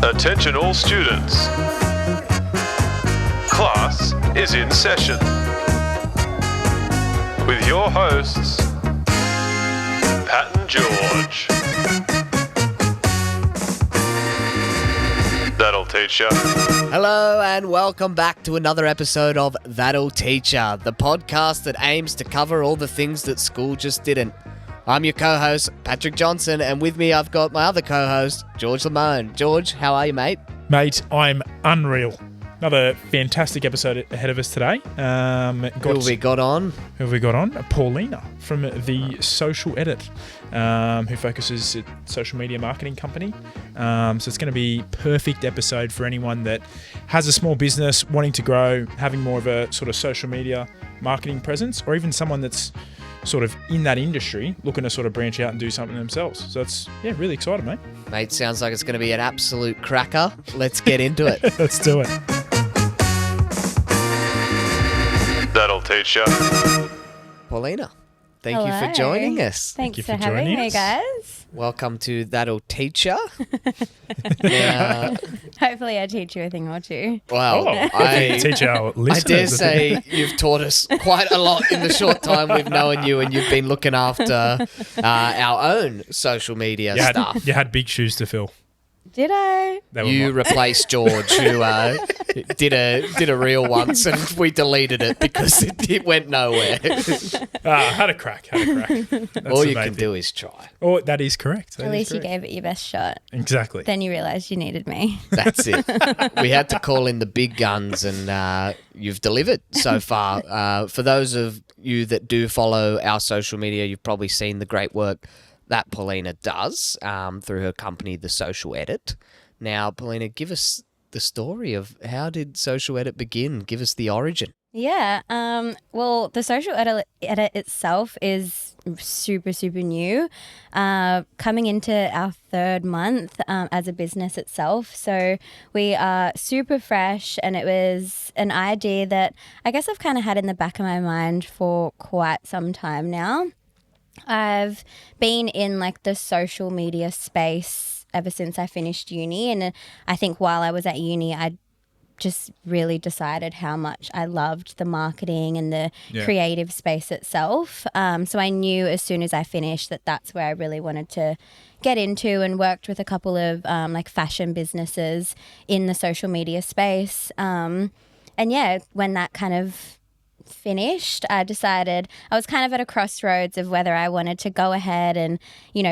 Attention all students. Class is in session. With your hosts, Pat and George. That'll teach ya. Hello and welcome back to another episode of That'll Teach Ya, the podcast that aims to cover all the things that school just didn't. I'm your co-host, Patrick Johnson, and with me I've got my other co-host, George Lamone. George, how are you, mate? Mate, I'm unreal. Another fantastic episode ahead of us today. Who have we got on? Paulina from The Social Edit, who focuses at social media marketing company. So it's going to be perfect episode for anyone that has a small business, wanting to grow, having more of a sort of social media marketing presence, or even someone that's sort of in that industry looking to sort of branch out and do something themselves. So it's, really excited, mate. Mate, sounds like it's going to be an absolute cracker. Let's get into it. Let's do it. That'll teach ya. Paulina, thank Hello. you for joining us. Thanks you for for having joining me, us. guys. Welcome to That'll Teach Ya. Now, Hopefully I teach you a thing or two. well, I teach our I listeners. dare say you've taught us quite a lot in the short time we've known you, and you've been looking after our own social media stuff. You had big shoes to fill. Did I? They were You mine. replaced George, who did a reel once, and we deleted it because it went nowhere. Had a crack. That's All the you main can thing. do is try. Oh, that is correct. At least you gave it your best shot. Exactly. Then you realised you needed me. That's it. We had to call in the big guns, and you've delivered so far. For those of you that do follow our social media, you've probably seen the great work that Paulina does through her company, The Social Edit. Now, Paulina, give us the story of how did Social Edit begin? Give us the origin. Yeah. Well, the social edit itself is super, super new. Coming into our third month as a business itself. So we are super fresh, and it was an idea that I guess I've kind of had in the back of my mind for quite some time now. I've been in like the social media space ever since I finished uni, and I think while I was at uni, I just really decided how much I loved the marketing and the creative space itself. So I knew as soon as I finished that that's where I really wanted to get into, and worked with a couple of like fashion businesses in the social media space. And yeah, when that kind of finished, I decided I was kind of at a crossroads of whether I wanted to go ahead and,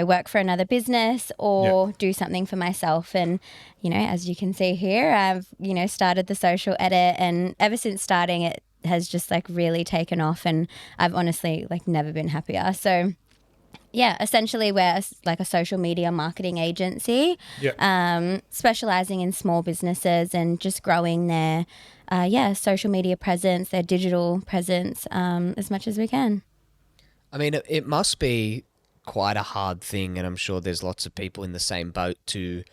work for another business or do something for myself. And, as you can see here, I've, started The Social Edit, and ever since starting it has just like really taken off, and I've honestly like never been happier. So yeah, essentially we're like a social media marketing agency, specializing in small businesses and just growing their social media presence, their digital presence as much as we can. I mean, it must be quite a hard thing, and I'm sure there's lots of people in the same boat to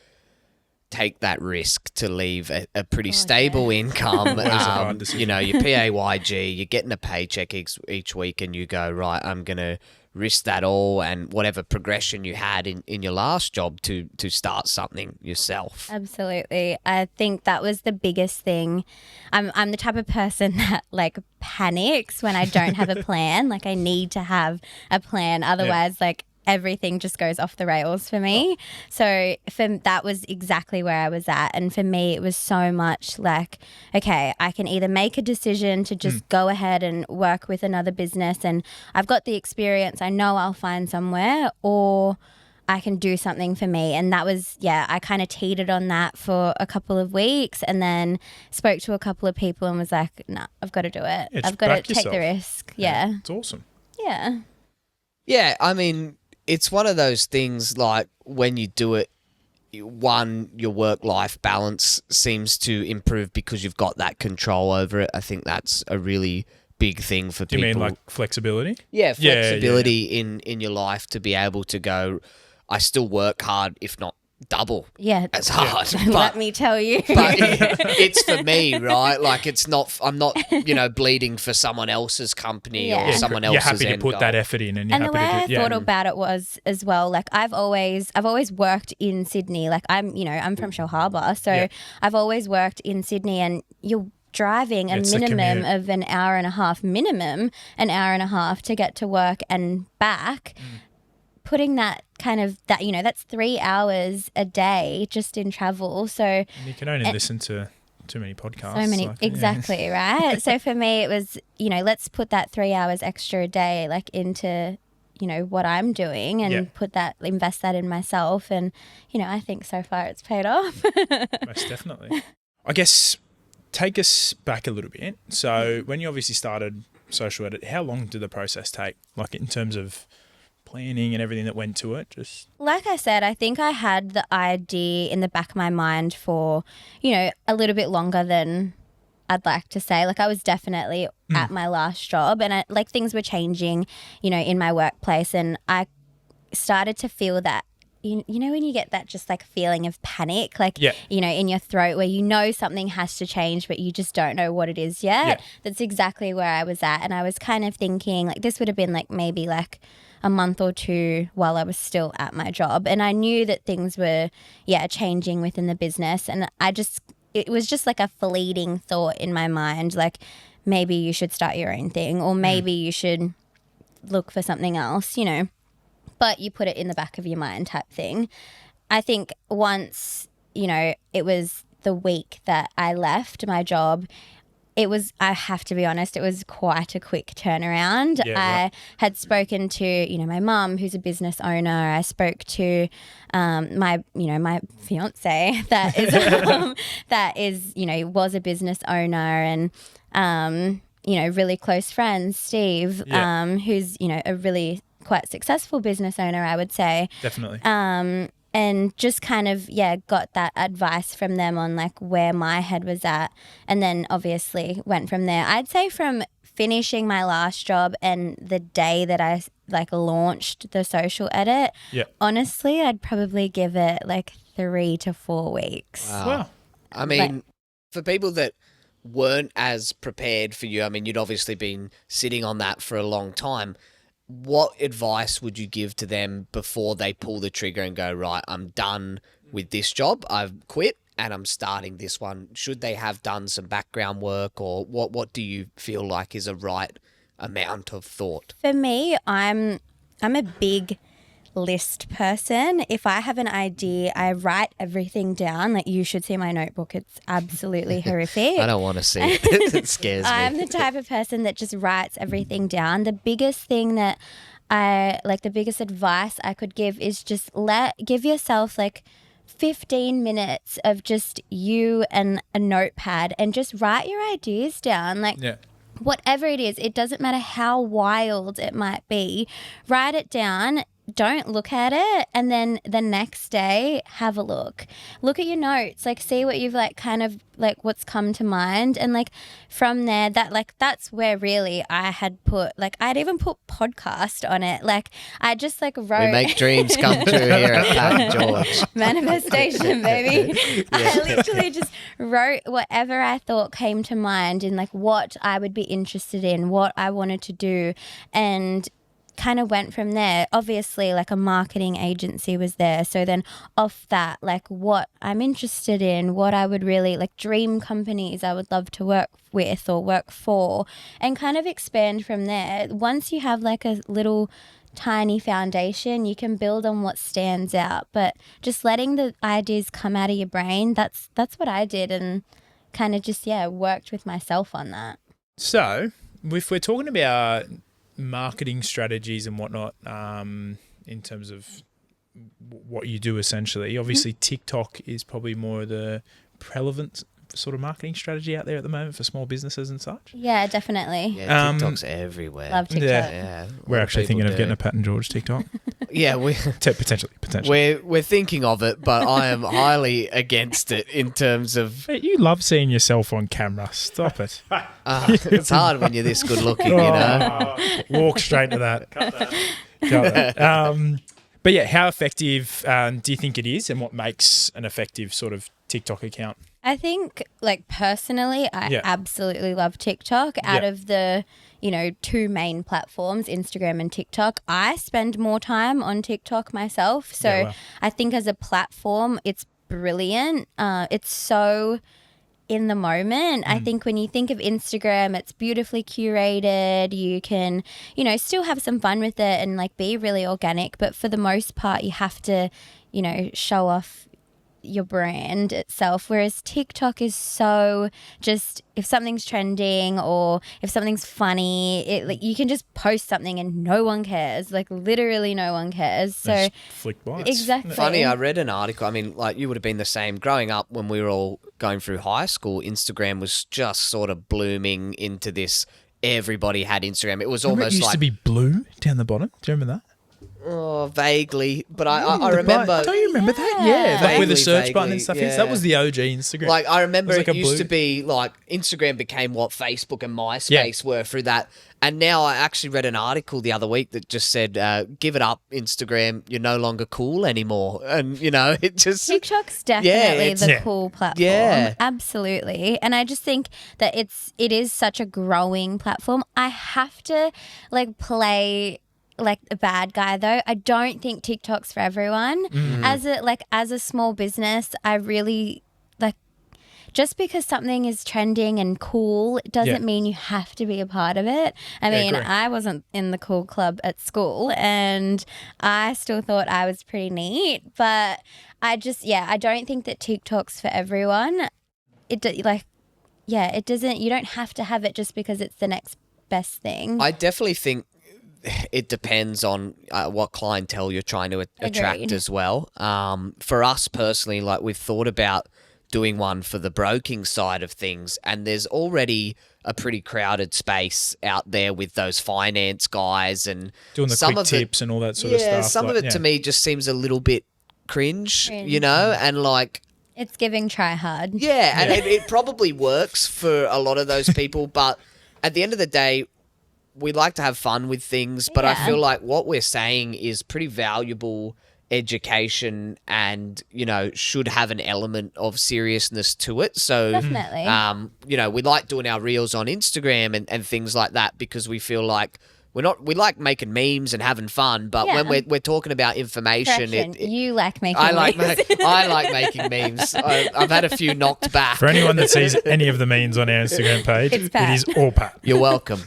take that risk to leave a pretty stable income. a hard decision. Your PAYG, you're getting a paycheck each week, and you go, right, I'm going to risk that all and whatever progression you had in your last job to start something yourself. Absolutely. I think that was the biggest thing. I'm the type of person that like panics when I don't have a plan. Like I need to have a plan. Otherwise, like everything just goes off the rails for me. So that was exactly where I was at. And for me, it was so much like, okay, I can either make a decision to just go ahead and work with another business, and I've got the experience, I know I'll find somewhere, or I can do something for me. And that was, I kind of teetered on that for a couple of weeks, and then spoke to a couple of people and was like, no, I've got to do it. Yeah, I've got to back take yourself. the risk. Yeah. It's awesome. Yeah. Yeah, I mean, it's one of those things like when you do it, your work-life balance seems to improve because you've got that control over it. I think that's a really big thing for Do you people. mean like flexibility? Yeah, flexibility in your life to be able to go, I still work hard, if not double Yeah. as hard. Let But, me tell you. but it's for me, right? Like I'm not, bleeding for someone else's company Yeah. or Yeah, someone You're else's happy to end put goal. that effort in, and you're And the way happy I to do thought about it was as well, like I've always worked in Sydney. Like I'm from Shellharbour, so Yeah. I've always worked in Sydney, and you're driving a It's the minimum commute. of an hour and a half, to get to work and back. Putting that that's 3 hours a day just in travel. So And you can only listen to too many podcasts. so many, like, yeah. exactly, right? So for me, it was, let's put that 3 hours extra a day, like into, what I'm doing and Yeah. invest that in myself. And, I think so far it's paid off. Most definitely. I guess take us back a little bit. So when you obviously started Social Edit, how long did the process take? Like in terms of planning and everything that went to it? Just Like I said, I think I had the idea in the back of my mind for, a little bit longer than I'd like to say. Like I was definitely at my last job, and things were changing, in my workplace, and I started to feel that, when you get that just like feeling of panic, like, Yeah. in your throat where something has to change, but you just don't know what it is yet. Yeah. That's exactly where I was at. And I was kind of thinking like this would have been like maybe like a month or two while I was still at my job. And I knew that things were, changing within the business. And it was just like a fleeting thought in my mind, like maybe you should start your own thing, or maybe you should look for something else, but you put it in the back of your mind type thing. I think once, it was the week that I left my job, I have to be honest, it was quite a quick turnaround. Yeah, I right. had spoken to, my mum, who's a business owner. I spoke to my fiance that is, was a business owner, and, really close friends, Steve, Yeah. who's, a really quite successful business owner, I would say. definitely. And just kind of, got that advice from them on like where my head was at. And then obviously went from there. I'd say from finishing my last job and the day that I like launched the Social Edit, Yeah. honestly, I'd probably give it like 3 to 4 weeks. Wow. I mean, for people that weren't as prepared for you, I mean, you'd obviously been sitting on that for a long time. What advice would you give to them before they pull the trigger and go, right, I'm done with this job, I've quit and I'm starting this one? Should they have done some background work, or what do you feel like is a right amount of thought? For me, I'm a big list person. If I have an idea, I write everything down. Like you should see my notebook. It's absolutely horrific. I don't want to see it. It scares me. I'm the type of person that just writes everything down. The biggest thing that the biggest advice I could give is just give yourself like 15 minutes of just you and a notepad and just write your ideas down. Like Yeah. whatever it is, it doesn't matter how wild it might be, write it down. Don't look at it, and then the next day have a look at your notes, like see what you've like kind of like what's come to mind, and like from there that's where really I had put like I'd even put podcast on it. Like I just like wrote We make dreams come true here at Pat and George. manifestation, baby. I literally just wrote whatever I thought came to mind in like what I would be interested in, what I wanted to do, and kind of went from there. Obviously, like a marketing agency was there. So then off that, like what I'm interested in, what I would really like dream companies I would love to work with or work for, and kind of expand from there. Once you have like a little tiny foundation, you can build on what stands out. But just letting the ideas come out of your brain, that's what I did, and kind of just worked with myself on that. So if we're talking about marketing strategies and whatnot, in terms of what you do essentially, obviously TikTok is probably more of the prevalent sort of marketing strategy out there at the moment for small businesses and such. Yeah, definitely. Yeah, TikTok's everywhere. Love TikTok. Yeah, We're lot actually people thinking of do. getting a Pat and George TikTok. Yeah, Potentially. we're thinking of it, but I am highly against it in terms of Hey, you love seeing yourself on camera. Stop it. it's hard when you're this good looking, you know. Walk straight to that. Cut that. But yeah, how effective do you think it is, and what makes an effective sort of TikTok account? I think, like, personally, I Yeah. absolutely love TikTok. Out Yeah. of the, two main platforms, Instagram and TikTok, I spend more time on TikTok myself. So Yeah, wow. I think as a platform, it's brilliant. It's so in the moment. I think when you think of Instagram, it's beautifully curated. You can, still have some fun with it and, like, be really organic. But for the most part, you have to, show off your brand itself, whereas TikTok is so just, if something's trending or if something's funny, you can just post something and no one cares, like literally no one cares. So Just flick by. exactly. Funny, I read an article. I mean, like, you would have been the same growing up when we were all going through high school. Instagram was just sort of blooming into this. Everybody had Instagram. It was Remember it almost used like to be blue down the bottom. Do you remember that? vaguely, but I remember. Don't you remember that? Yeah, like where the Vaguely, search button and vaguely, stuff is. That yeah. was the OG Instagram. Like, I remember It was like it a used blue- to be like Instagram became what Facebook and MySpace were through that. And now I actually read an article the other week that just said, give it up, Instagram, you're no longer cool anymore. And, it just. TikTok's definitely it's- the Yeah. cool platform. Yeah. Absolutely. And I just think that it is such a growing platform. I have to play like a bad guy though. I don't think TikTok's for everyone. As a small business, I really just because something is trending and cool, it doesn't mean you have to be a part of it. I mean, agree. I wasn't in the cool club at school and I still thought I was pretty neat, but I don't think that TikTok's for everyone. It doesn't, you don't have to have it just because it's the next best thing. I definitely think it depends on what clientele you're trying to attract Agreed. as well. For us personally, like, we've thought about doing one for the broking side of things, and there's already a pretty crowded space out there with those finance guys and doing the some quick of tips and all that sort of yeah, stuff. some like, of it to me just seems a little bit cringe, and like. It's giving try hard. Yeah, and it probably works for a lot of those people, but at the end of the day, we like to have fun with things, but I Yeah. feel like what we're saying is pretty valuable education and, should have an element of seriousness to it. So, Definitely. we like doing our reels on Instagram and things like that because we feel like we like making memes and having fun, but when Yeah. we're talking about information, Correction. You like making I like memes. I like making memes. I've had a few knocked back. For anyone that sees any of the memes on our Instagram page, It's it Pat. is all Pat. You're welcome.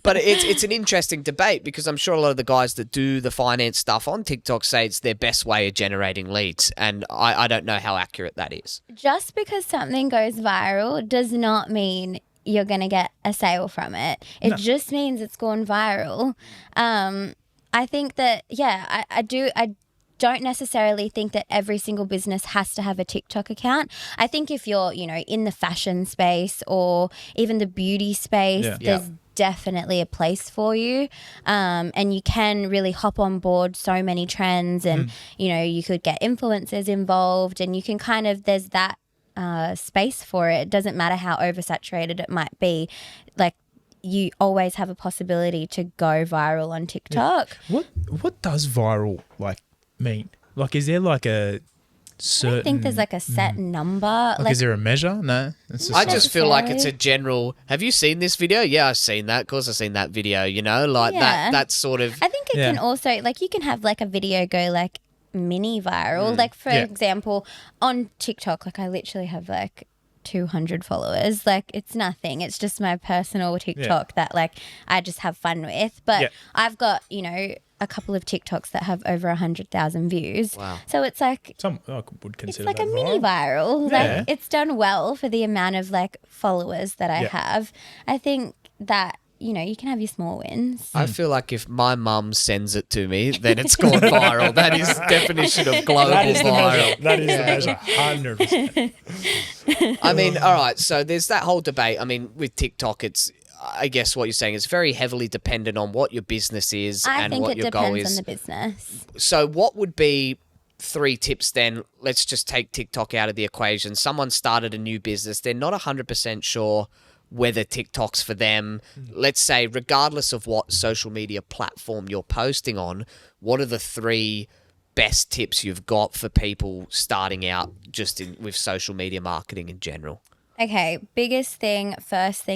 But it's an interesting debate because I'm sure a lot of the guys that do the finance stuff on TikTok say it's their best way of generating leads, and I don't know how accurate that is. Just because something goes viral does not mean you're going to get a sale from it. It just means it's gone viral. I think that, I don't necessarily think that every single business has to have a TikTok account. I think if you're, in the fashion space or even the beauty space, Yeah. there's definitely a place for you. And you can really hop on board so many trends and, you could get influencers involved and you can there's that space for it. It doesn't matter how oversaturated it might be. Like, you always have a possibility to go viral on TikTok. What does viral mean? Is there a certain? I think there's a set number. is there a measure? No, it's just I just feel like it's a necessarily. general. Have you seen this video? Yeah, I've seen that. Of course, I've seen that video. Yeah. That sort of. I think it can also you can have a video go mini viral. For Yeah. example, on TikTok, I literally have 200 followers. It's nothing. It's just my personal TikTok that I just have fun with. But Yeah. I've got, a couple of TikToks that have over 100,000 views. Wow. So it's some I would it's consider like that a mini viral. viral. Yeah. It's done well for the amount of followers that I Yeah. have. I think that, you can have your small wins. I feel like if my mum sends it to me, then it's gone viral. That is definition of global That is the viral. measure. That is the measure. 100%. I mean, all right. So there's that whole debate. I mean, with TikTok, I guess what you're saying is very heavily dependent on what your business is I and think what it your goal depends is. on the business. So what would be 3 tips then? Let's just take TikTok out of the equation. Someone started a new business. They're not 100% sure whether TikTok's for them. Let's say, regardless of what social media platform you're posting on, what are the 3 best tips you've got for people starting out just with social media marketing in general? Okay, first thing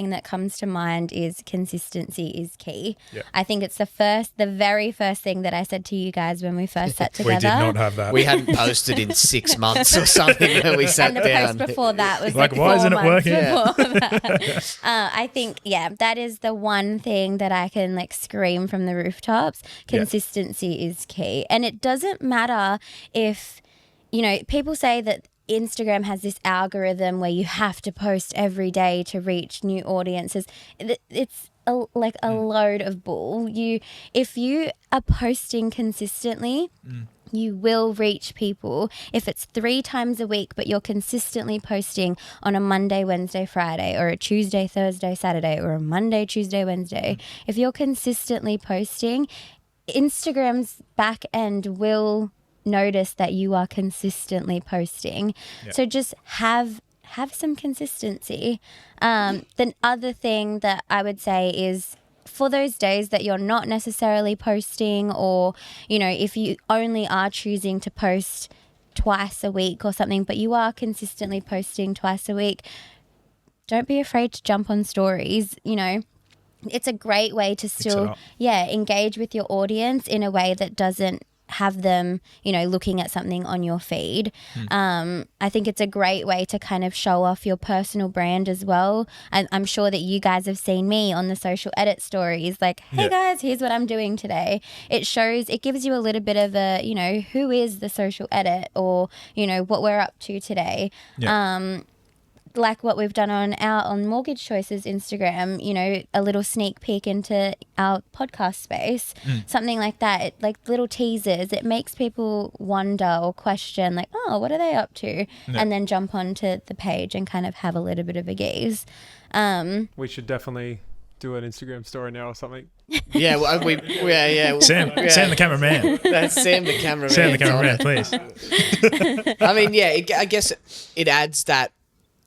that comes to mind is consistency is key. Yeah. I think it's the very first thing that I said to you guys when we first sat together. We did not have that. We hadn't posted in 6 months or something when we sat And the down. post before that was Like, like why 4 isn't it months working? before that. I think, that is the one thing that I can like scream from the rooftops. Consistency is key. And it doesn't matter if, people say that Instagram has this algorithm where you have to post every day to reach new audiences. It's a load of bull. If you are posting consistently, you will reach people. If it's 3 times a week, but you're consistently posting on a Monday, Wednesday, Friday, or a Tuesday, Thursday, Saturday, or a Monday, Tuesday, Wednesday, if you're consistently posting, Instagram's back end will notice that you are consistently posting. So just have some consistency. The other thing that I would say is, for those days that you're not necessarily posting, or if you only are choosing to post twice a week or something, but you are consistently posting twice a week, don't be afraid to jump on stories. It's a great way to still engage with your audience in a way that doesn't have them, looking at something on your feed. I think it's a great way to kind of show off your personal brand as well. I'm sure that you guys have seen me on the Social Edit stories, like, hey guys, here's what I'm doing today. It gives you a little bit of a, who is the Social Edit, or, what we're up to today. Like what we've done on Mortgage Choices Instagram, a little sneak peek into our podcast space, something like that. Like little teasers. It makes people wonder or question, like, oh, what are they up to? And then jump onto the page and kind of have a little bit of a gaze. We should definitely do an Instagram story now or something. Yeah, Sam the cameraman. That's Sam the cameraman. Sam the cameraman, please. I mean, I guess it adds that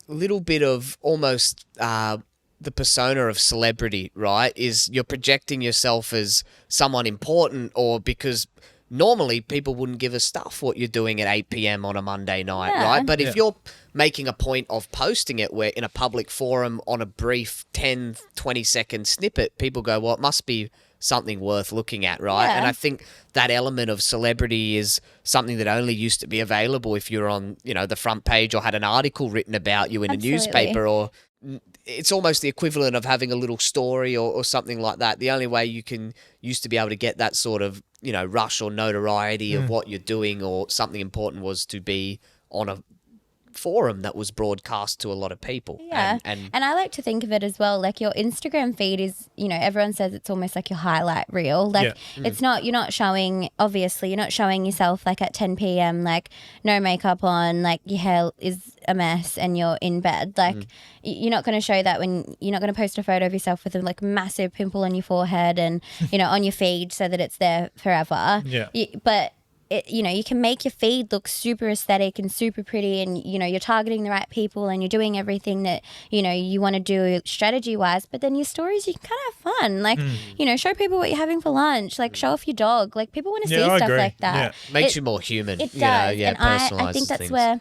little bit of almost the persona of celebrity, right? Is you're projecting yourself as someone important, or because normally people wouldn't give a stuff what you're doing at 8 p.m. on a Monday night, right? But if you're making a point of posting it where in a public forum on a brief 10, 20-second snippet, people go, well, it must be something worth looking at, right? And I think that element of celebrity is something that only used to be available if you're on, the front page or had an article written about you in a newspaper, or it's almost the equivalent of having a little story or something like that. The only way you used to be able to get that sort of, rush or notoriety of what you're doing or something important was to be on a forum that was broadcast to a lot of people. Yeah. And I like to think of it as well, like your Instagram feed is, everyone says it's almost like your highlight reel. Like it's not, you're not showing yourself like at 10 p.m. like no makeup on, like your hair is a mess and you're in bed. Like you're not going to show that when you're not going to post a photo of yourself with a like massive pimple on your forehead and, on your feed so that it's there forever. Yeah. But you can make your feed look super aesthetic and super pretty, and you're targeting the right people and you're doing everything that you want to do strategy wise. But then your stories, you can kind of have fun, like show people what you're having for lunch, like show off your dog. Like people want to see I stuff agree. like that. Makes you more human. It does, and I think personalises that's things. where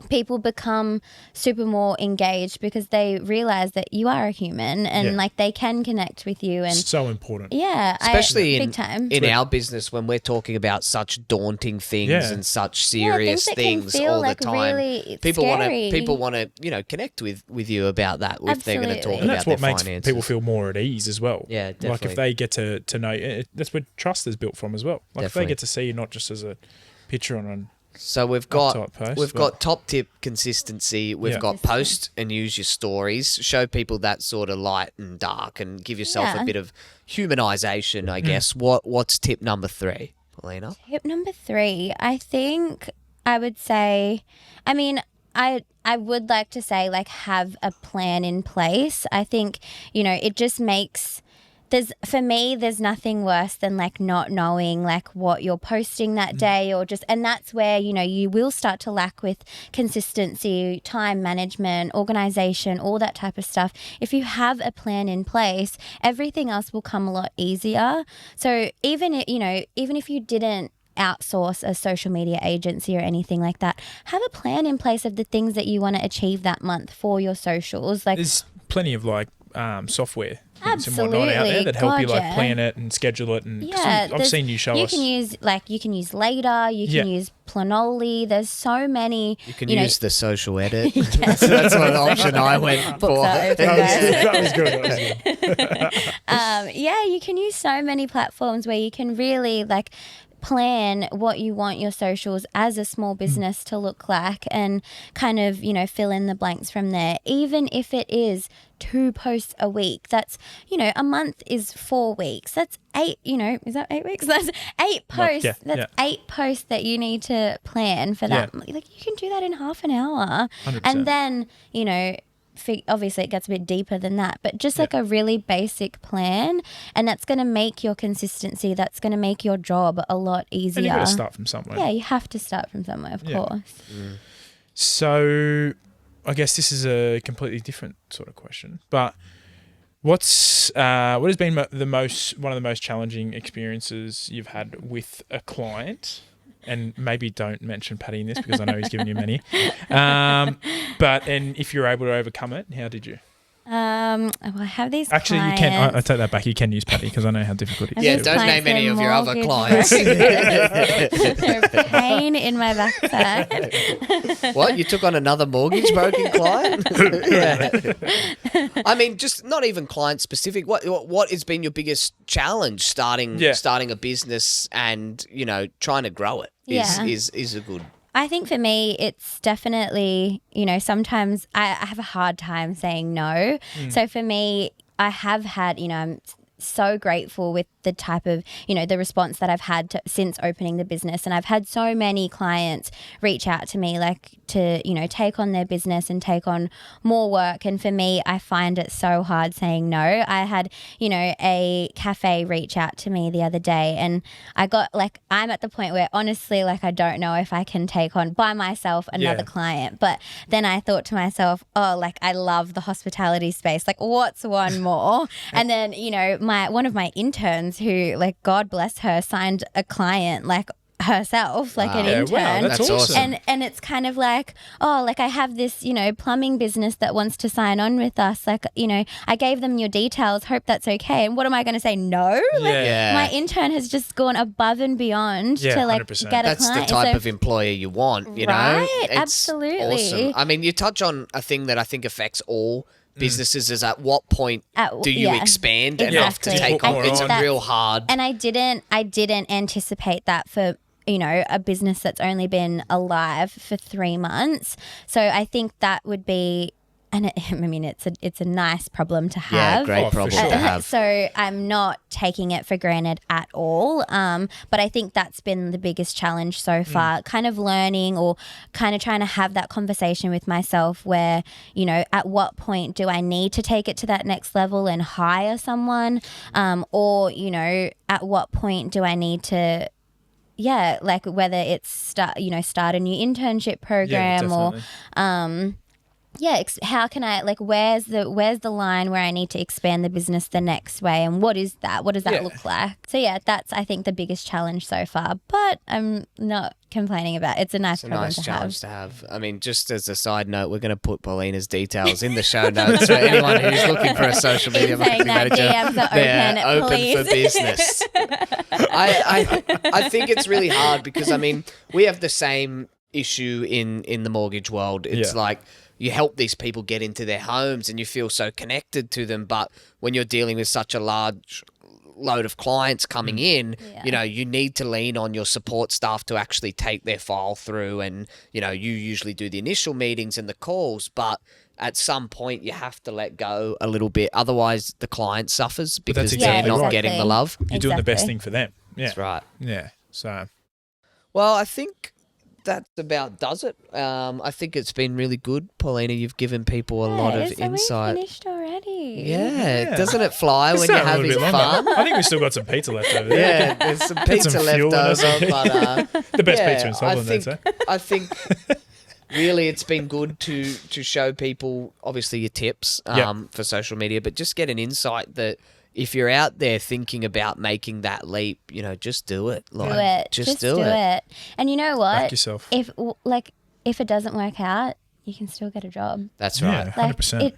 people become super more engaged, because they realize that you are a human and like they can connect with you. And So important. Especially big time. in our business when we're talking about such daunting things and such serious things that can things feel all like the time. really People scary. want to connect with you about that if they're going to talk Absolutely. And about that's their what makes finances. people feel more at ease as well. Yeah, Like definitely. if they get to know, that's where trust is built from as well. Like if Definitely. they get to see you not just as a picture on an So we've got type post, but- got top tip consistency. We've got post and use your stories. Show people that sort of light and dark, and give yourself a bit of humanization, I guess. What's tip number 3, Paulina? Tip number 3, I think I would say, I would like to say like have a plan in place. I think, it just makes for me, there's nothing worse than like not knowing like what you're posting that day, or just, and that's where, you know, you will start to lack with consistency, time management, organization, all that type of stuff. If you have a plan in place, everything else will come a lot easier. So even if you didn't outsource a social media agency or anything like that, have a plan in place of the things that you want to achieve that month for your socials. Like, There's plenty of like software and Absolutely, whatnot out there that help you like gotcha. plan it and schedule it. And 'cause yeah, I've there's- seen you show us. can use Later, you can Yeah. use Planoly. There's so many. You can know, use the social edit. So that's one option I went Books for. are open, That was good. That was good. yeah, you can use so many platforms where you can really like plan what you want your socials as a small business to look like, and kind of, you know, fill in the blanks from there. Even if it is 2 posts a week, that's, you know, a month is 4 weeks. That's 8, you know, is that 8 weeks? That's 8 posts. yeah, That's yeah. 8 posts that you need to plan for that. Yeah. Like, you can do that in half an hour. 100%. And then, you know, obviously it gets a bit deeper than that, but just like a really basic plan, and that's going to make your consistency, that's going to make your job a lot easier. And you've got to start from somewhere. Yeah, you have to start from somewhere, of Yeah. course. So I guess this is a completely different sort of question, but what has been one of the most challenging experiences you've had with a client? And maybe don't mention Paddy in this because I know he's given you many. And if you're able to overcome it, how did you? Well, I have these Actually, clients. you can. I take that back. You can use Paddy because I know how difficult it is. Yeah, Yeah, to- don't clients, name any they're of your other mortgage clients. They're a pain in my backside. What? You took on another mortgage broking client? Yeah. I mean, just not even client specific. What has been your biggest challenge starting a business and, you know, trying to grow it Yeah. is a good. I think for me, it's definitely, you know, sometimes I have a hard time saying no. So for me, I have had, you know, I'm so grateful with the type of, you know, the response that I've had since opening the business. And I've had so many clients reach out to me, like, to, you know, take on their business and take on more work. And for me, I find it so hard saying no. I had, you know, a cafe reach out to me the other day, and I got, like, I'm at the point where honestly, like, I don't know if I can take on by myself another client. But then I thought to myself, oh, like, I love the hospitality space. Like, what's one more? And then, you know, one of my interns, who, like, God bless her, signed a client, like, herself, like an intern. Wow, that's awesome. And it's kind of like, oh, like, I have this, you know, plumbing business that wants to sign on with us. Like, you know, I gave them your details, hope that's okay. And what am I going to say? No? Like, Yeah. my intern has just gone above and beyond to, like, 100%. get a That's the client. type So- of employer you want, you know? Right, It's absolutely. awesome. I mean, you touch on a thing that I think affects all businesses is at what point do you expand enough to exactly. take I on? think It's that's- real hard. And I didn't anticipate that for, you know, a business that's only been alive for 3 months. So I think that would be, and I mean, it's a nice problem to Yeah, have. great Oh, for problem sure. to have. So I'm not taking it for granted at all. But I think that's been the biggest challenge so far, kind of learning, or kind of trying to have that conversation with myself where, you know, at what point do I need to take it to that next level and hire someone? Or, you know, at what point do I need to, like, whether it's start a new internship program, or definitely. how can I, like, where's the line where I need to expand the business the next way, and what is that? What does that look like? So yeah, that's, I think, the biggest challenge so far, but I'm not complaining about it. It's a nice It's a problem nice to challenge to have. I mean, just as a side note, we're going to put Paulina's details in the show notes for anyone who's looking for a social media In saying marketing that, manager. DMs are They're open, open please. for business. I think it's really hard because, I mean, we have the same issue in the mortgage world. It's like, you help these people get into their homes and you feel so connected to them. But when you're dealing with such a large load of clients coming in, you know, you need to lean on your support staff to actually take their file through. And, you know, you usually do the initial meetings and the calls, but at some point you have to let go a little bit. Otherwise the client suffers because exactly they're not right. getting the love. You're doing the best thing for them. Yeah. That's right. Yeah. So Well, I think that about does it. I think it's been really good, Paulina. You've given people a lot of so insight. We finished already. Yeah, doesn't it fly when Let's you're start a little having bit longer. fun? I think we've still got some pizza left over there. Yeah, there's some pizza some left fuel in us. over, but The best yeah, pizza in Scotland, they'd say. I think really it's been good to show people obviously your tips for social media, but just get an insight that if you're out there thinking about making that leap, just do it. Do it. Just do it. And you know what? Back yourself. If it doesn't work out, you can still get a job. That's Yeah, right. 100%.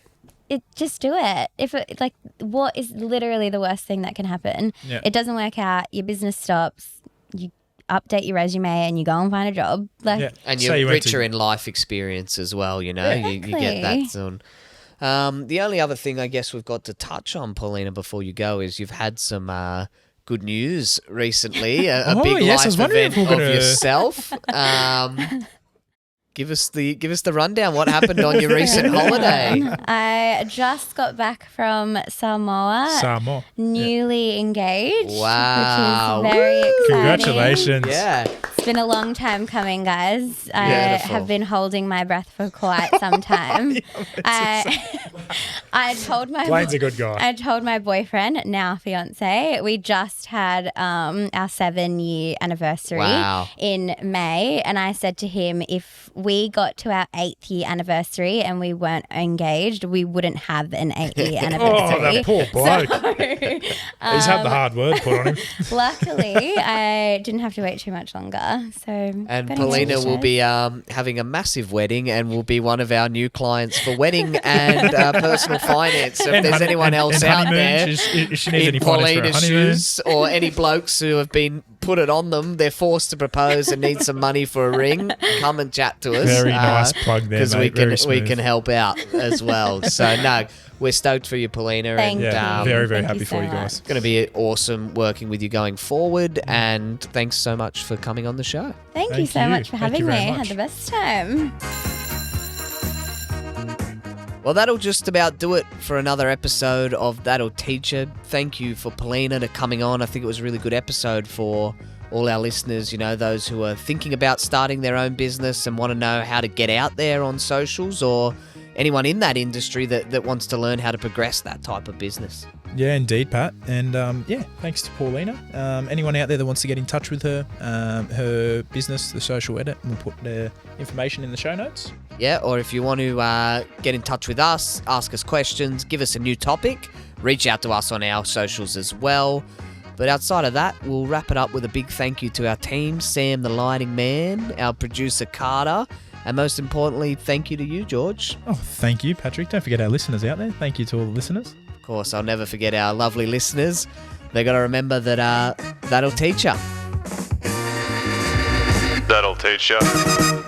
It just do it. If it what is literally the worst thing that can happen? Yeah. It doesn't work out. Your business stops. You update your resume and you go and find a job. Yeah. And Say you're you went richer to- in life experience as well, you get Exactly. that zone. The only other thing I guess we've got to touch on, Paulina, before you go is you've had some good news recently, a Oh, big yes, I life was wondering event if we're of gonna- yourself. Give us the rundown. What happened on your recent holiday? I just got back from Samoa, Samoa. newly engaged. Wow. Which is very exciting. Congratulations. Yeah. It's been a long time coming, guys. I Beautiful. have been holding my breath for quite some time. I told my Blaine's a good guy. I told my boyfriend, now fiance, we just had our 7-year anniversary Wow. in May, and I said to him, if we got to our 8th year anniversary and we weren't engaged, we wouldn't have an 8-year Oh, anniversary. that poor bloke. He's had the hard word put on him. Luckily, I didn't have to wait too much longer. So And got Paulina engaged. will be having a massive wedding and will be one of our new clients for wedding and personal finance. So if And there's honey- anyone and- else and out honeymoon, there if she needs any in finance for a Paulina's honeymoon. shoes or any blokes who have been put it on them, they're forced to propose and need some money for a ring, come and chat to us. Very nice plug there, Because mate. we Very can smooth. help out as well. So no, we're stoked for you, Paulina. Thank and, you. Yeah, very, very Thank happy you for so you guys. It's going to be awesome working with you going forward. And thanks so much for coming on the show. Thank you Thank so you. much for Thank having you me. very Had much. the best time. Well, that'll just about do it for another episode of That'll Teach You. Thank you for Paulina to coming on. I think it was a really good episode for all our listeners, those who are thinking about starting their own business and want to know how to get out there on socials, or anyone in that industry that wants to learn how to progress that type of business. Yeah, indeed, Pat. And thanks to Paulina. Anyone out there that wants to get in touch with her, her business, The Social Edit, we'll put the information in the show notes. Yeah, or if you want to get in touch with us, ask us questions, give us a new topic, reach out to us on our socials as well. But outside of that, we'll wrap it up with a big thank you to our team, Sam the Lighting Man, our producer Carter, and most importantly, thank you to you, George. Oh, thank you, Patrick. Don't forget our listeners out there. Thank you to all the listeners. Of course, I'll never forget our lovely listeners. They got to remember that that'll teach you. That'll teach ya.